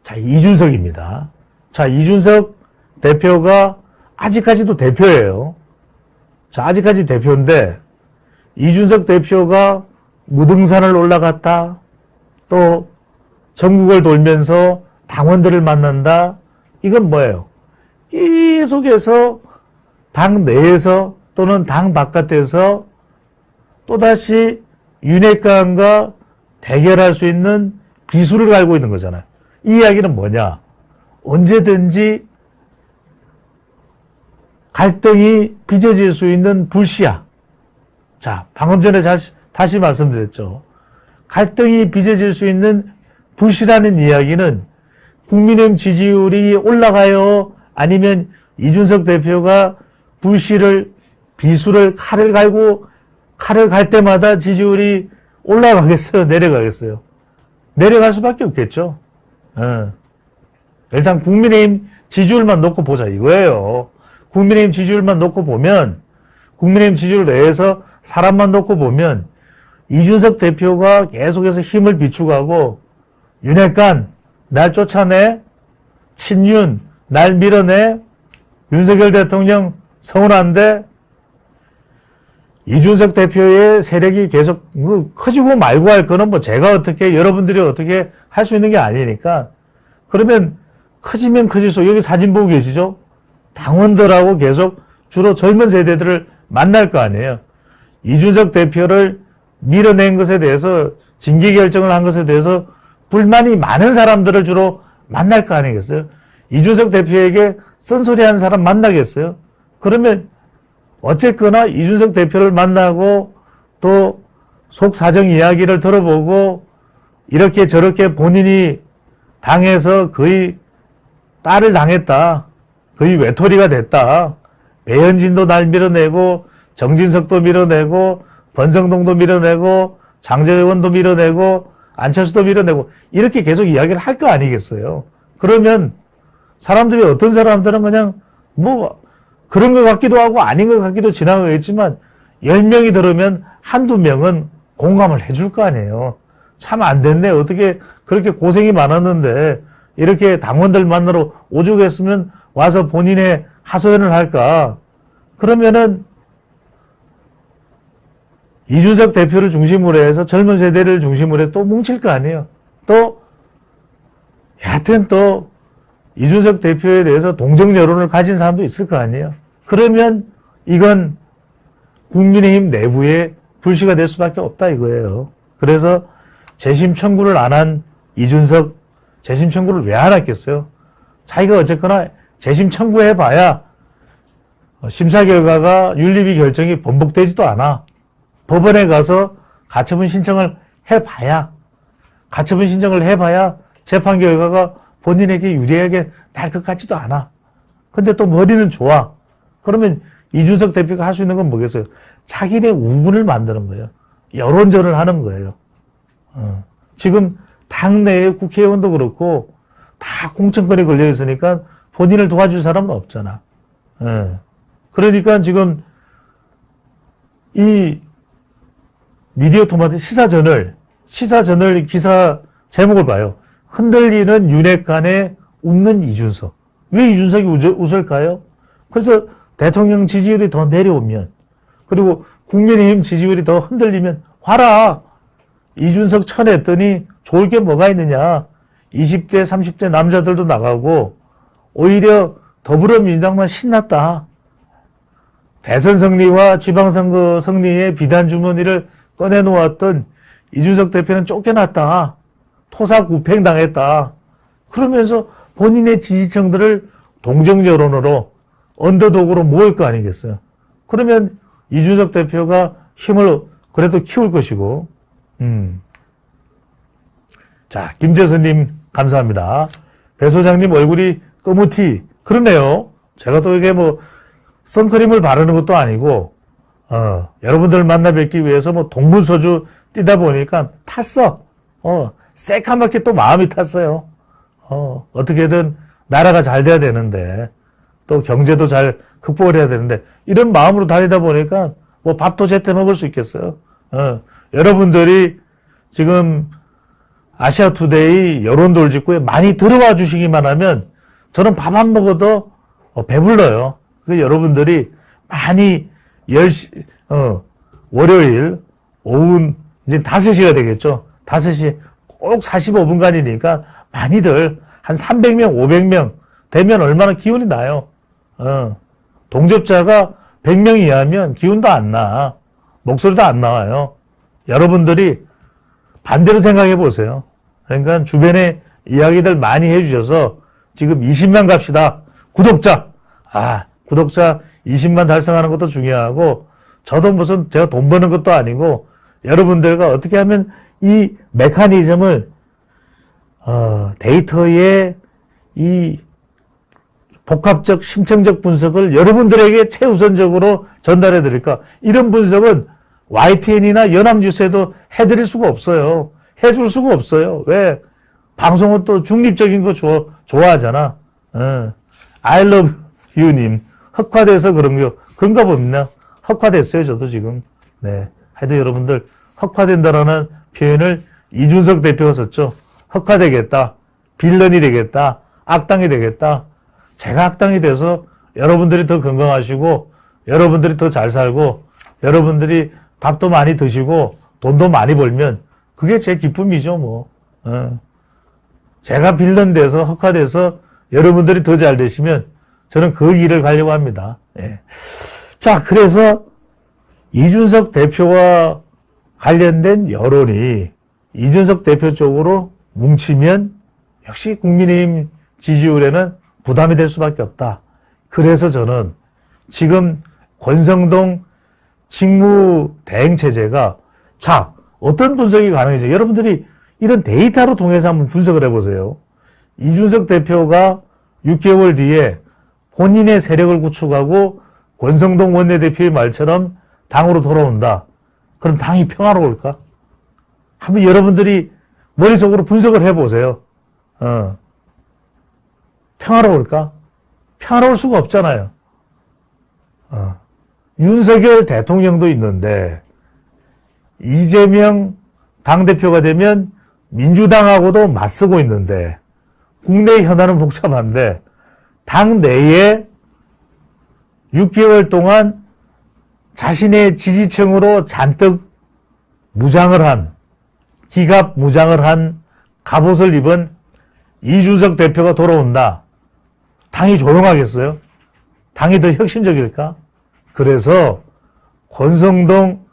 자, 이준석입니다. 자, 이준석 대표가 아직까지도 대표예요. 자, 아직까지 대표인데 이준석 대표가 무등산을 올라갔다. 또 전국을 돌면서 당원들을 만난다. 이건 뭐예요? 계속해서 당 내에서 또는 당 바깥에서 또다시 윤핵관과 대결할 수 있는 비수를 갈고 있는 거잖아요. 이 이야기는 뭐냐? 언제든지 갈등이 빚어질 수 있는 불씨야. 자, 방금 전에 다시 말씀드렸죠. 갈등이 빚어질 수 있는 불씨라는 이야기는 국민의힘 지지율이 올라가요? 아니면 이준석 대표가 비수를 칼을 갈 때마다 지지율이 올라가겠어요? 내려가겠어요? 내려갈 수밖에 없겠죠. 일단 국민의힘 지지율만 놓고 보자 이거예요. 국민의힘 지지율만 놓고 보면, 국민의힘 지지율 내에서 사람만 놓고 보면 이준석 대표가 계속해서 힘을 비축하고 윤핵관 날 쫓아내, 친윤 날 밀어내, 윤석열 대통령 서운한데 이준석 대표의 세력이 계속 커지고 말고 할 거는 뭐 제가 어떻게 여러분들이 어떻게 할 수 있는 게 아니니까. 그러면 커지면 커질수록 여기 사진 보고 계시죠? 당원들하고 계속 주로 젊은 세대들을 만날 거 아니에요. 이준석 대표를 밀어낸 것에 대해서 징계 결정을 한 것에 대해서 불만이 많은 사람들을 주로 만날 거 아니겠어요? 이준석 대표에게 쓴소리하는 사람 만나겠어요? 그러면 어쨌거나 이준석 대표를 만나고 또 속 사정 이야기를 들어보고 이렇게 저렇게 본인이 당해서 거의 딸을 당했다. 거의 외톨이가 됐다. 배현진도 날 밀어내고 정진석도 밀어내고 권성동도 밀어내고 장제원도 밀어내고 안철수도 밀어내고 이렇게 계속 이야기를 할 거 아니겠어요. 그러면 사람들이 어떤 사람들은 그냥 뭐 그런 것 같기도 하고 아닌 것 같기도 지나가겠지만 10명이 들으면 한두 명은 공감을 해줄 거 아니에요. 참 안 됐네. 어떻게 그렇게 고생이 많았는데 이렇게 당원들 만나러 오죽했으면 와서 본인의 하소연을 할까. 그러면은 이준석 대표를 중심으로 해서 젊은 세대를 중심으로 해서 또 뭉칠 거 아니에요. 또 여하튼 또 이준석 대표에 대해서 동정 여론을 가진 사람도 있을 거 아니에요. 그러면 이건 국민의힘 내부의 불씨가 될 수밖에 없다 이거예요. 그래서 재심 청구를 안 한 이준석 재심 청구를 왜 안 했겠어요? 자기가 어쨌거나 재심 청구해봐야 심사 결과가 윤리위 결정이 번복되지도 않아. 법원에 가서 가처분 신청을 해봐야 재판 결과가 본인에게 유리하게 날 것 같지도 않아. 근데 또 머리는 좋아. 그러면 이준석 대표가 할 수 있는 건 뭐겠어요? 자기네 우군을 만드는 거예요. 여론전을 하는 거예요. 지금 당내에 국회의원도 그렇고 다 공천권에 걸려 있으니까 본인을 도와줄 사람은 없잖아. 그러니까 지금 이 미디어 토마토 시사저널 기사 제목을 봐요. 흔들리는 윤핵관에 웃는 이준석. 왜 이준석이 웃을까요? 그래서 대통령 지지율이 더 내려오면 그리고 국민의힘 지지율이 더 흔들리면 봐라. 이준석 쳐냈더니 좋을 게 뭐가 있느냐. 20대 30대 남자들도 나가고 오히려 더불어민주당만 신났다. 대선 승리와 지방선거 승리의 비단 주머니를 꺼내놓았던 이준석 대표는 쫓겨났다. 토사구팽 당했다. 그러면서 본인의 지지층들을 동정 여론으로 언더독으로 모을 거 아니겠어요. 그러면 이준석 대표가 힘을 그래도 키울 것이고. 자, 김재선님 감사합니다. 배 소장님 얼굴이 꺼무티. 그러네요. 제가 또 이게 뭐 선크림을 바르는 것도 아니고 여러분들 만나 뵙기 위해서 뭐 동분서주 뛰다 보니까 탔어. 새카맣게 또 마음이 탔어요. 어떻게든 나라가 잘 돼야 되는데 또 경제도 잘 극복을 해야 되는데 이런 마음으로 다니다 보니까 뭐 밥도 제때 먹을 수 있겠어요. 여러분들이 지금 아시아투데이 여론 돌직구에 많이 들어와 주시기만 하면 저는 밥 안 먹어도 배불러요. 그 여러분들이 많이 월요일 오후 이제 5시가 되겠죠. 5시 꼭 45분간이니까 많이들 한 300명, 500명 되면 얼마나 기운이 나요. 동접자가 100명 이하면 기운도 안 나. 목소리도 안 나와요. 여러분들이 반대로 생각해 보세요. 그러니까 주변에 이야기들 많이 해주셔서 지금 20만 갑시다. 구독자. 구독자 20만 달성하는 것도 중요하고 저도 무슨 제가 돈 버는 것도 아니고 여러분들과 어떻게 하면 이 메커니즘을 데이터의 이 복합적 심층적 분석을 여러분들에게 최우선적으로 전달해 드릴까? 이런 분석은 YTN이나 연합뉴스에도 해드릴 수가 없어요. 해줄 수가 없어요. 왜? 방송은 또 중립적인 거 좋아하잖아. I love you님. 흑화돼서 그런가 봅니다. 흑화됐어요, 저도 지금. 네. 하여튼 여러분들, 흑화된다라는 표현을 이준석 대표가 썼죠. 흑화되겠다. 빌런이 되겠다. 악당이 되겠다. 제가 악당이 돼서 여러분들이 더 건강하시고, 여러분들이 더 잘 살고, 여러분들이 밥도 많이 드시고, 돈도 많이 벌면, 그게 제 기쁨이죠, 뭐. 제가 빌런 돼서, 흑화돼서, 여러분들이 더 잘 되시면, 저는 그 길을 가려고 합니다. 예. 자, 그래서, 이준석 대표와 관련된 여론이 이준석 대표 쪽으로 뭉치면 역시 국민의힘 지지율에는 부담이 될 수밖에 없다. 그래서 저는 지금 권성동 직무대행체제가 어떤 분석이 가능해져? 여러분들이 이런 데이터로 통해서 한번 분석을 해보세요. 이준석 대표가 6개월 뒤에 본인의 세력을 구축하고 권성동 원내대표의 말처럼 당으로 돌아온다. 그럼 당이 평화로울까? 한번 여러분들이 머릿속으로 분석을 해보세요. 평화로울까? 평화로울 수가 없잖아요. 윤석열 대통령도 있는데 이재명 당대표가 되면 민주당하고도 맞서고 있는데 국내 현안은 복잡한데 당 내에 6개월 동안 자신의 지지층으로 잔뜩 무장을 한, 기갑 무장을 한 갑옷을 입은 이준석 대표가 돌아온다. 당이 조용하겠어요? 당이 더 혁신적일까? 그래서 권성동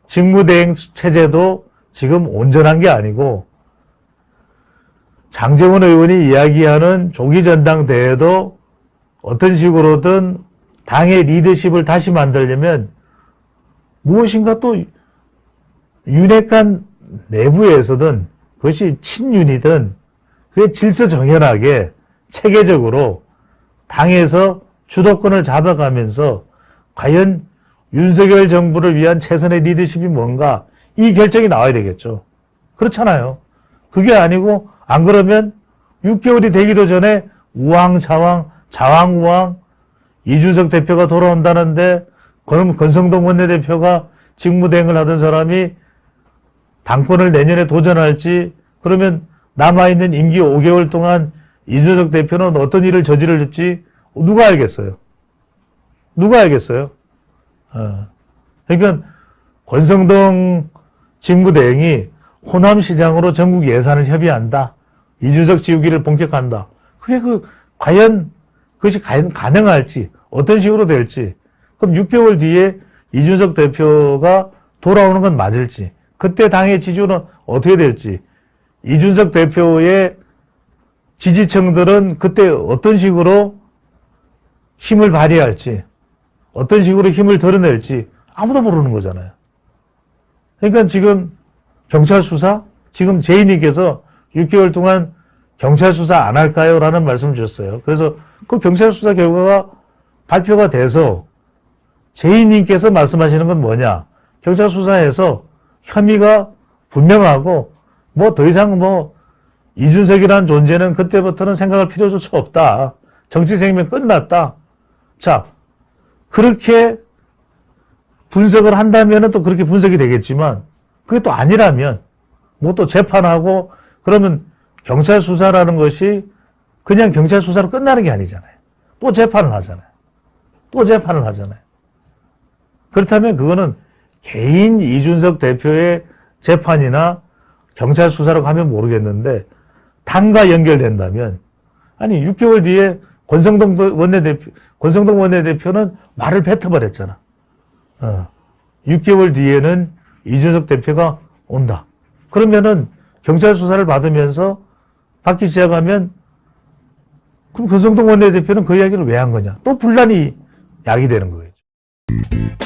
직무대행 체제도 지금 온전한 게 아니고 장제원 의원이 이야기하는 조기전당대회도 어떤 식으로든 당의 리더십을 다시 만들려면 무엇인가 또 윤핵관 내부에서든 그것이 친윤이든 그게 질서정연하게 체계적으로 당에서 주도권을 잡아가면서 과연 윤석열 정부를 위한 최선의 리더십이 뭔가 이 결정이 나와야 되겠죠. 그렇잖아요. 그게 아니고 안 그러면 6개월이 되기도 전에 우왕좌왕 좌왕우왕 이준석 대표가 돌아온다는데 그럼 권성동 원내대표가 직무대행을 하던 사람이 당권을 내년에 도전할지 그러면 남아있는 임기 5개월 동안 이준석 대표는 어떤 일을 저지를지 누가 알겠어요? 누가 알겠어요? 그러니까 권성동 직무대행이 호남시장으로 전국 예산을 협의한다. 이준석 지우기를 본격화한다. 그게 과연 그것이 가능할지 어떤 식으로 될지 그럼 6개월 뒤에 이준석 대표가 돌아오는 건 맞을지 그때 당의 지지율은 어떻게 될지 이준석 대표의 지지층들은 그때 어떤 식으로 힘을 발휘할지 어떤 식으로 힘을 드러낼지 아무도 모르는 거잖아요. 그러니까 지금 경찰 수사 지금 제이님께서 6개월 동안 경찰 수사 안 할까요? 라는 말씀을 주셨어요. 그래서 그 경찰 수사 결과가 발표가 돼서 제이님께서 말씀하시는 건 뭐냐? 경찰 수사에서 혐의가 분명하고 뭐 더 이상 이준석이라는 존재는 그때부터는 생각할 필요조차 없다. 정치 생명 끝났다. 자, 그렇게 분석을 한다면은 또 그렇게 분석이 되겠지만 그게 또 아니라면 뭐 또 재판하고 그러면 경찰 수사라는 것이 그냥 경찰 수사로 끝나는 게 아니잖아요. 또 재판을 하잖아요. 또 재판을 하잖아요. 그렇다면 그거는 개인 이준석 대표의 재판이나 경찰 수사라고 하면 모르겠는데 당과 연결된다면 아니 6개월 뒤에 권성동 원내대표는 말을 뱉어버렸잖아. 6개월 뒤에는 이준석 대표가 온다. 그러면은 경찰 수사를 받으면서 받기 시작하면 그럼 권성동 원내대표는 그 이야기를 왜 한 거냐? 또 분란이 야기되는 거겠죠.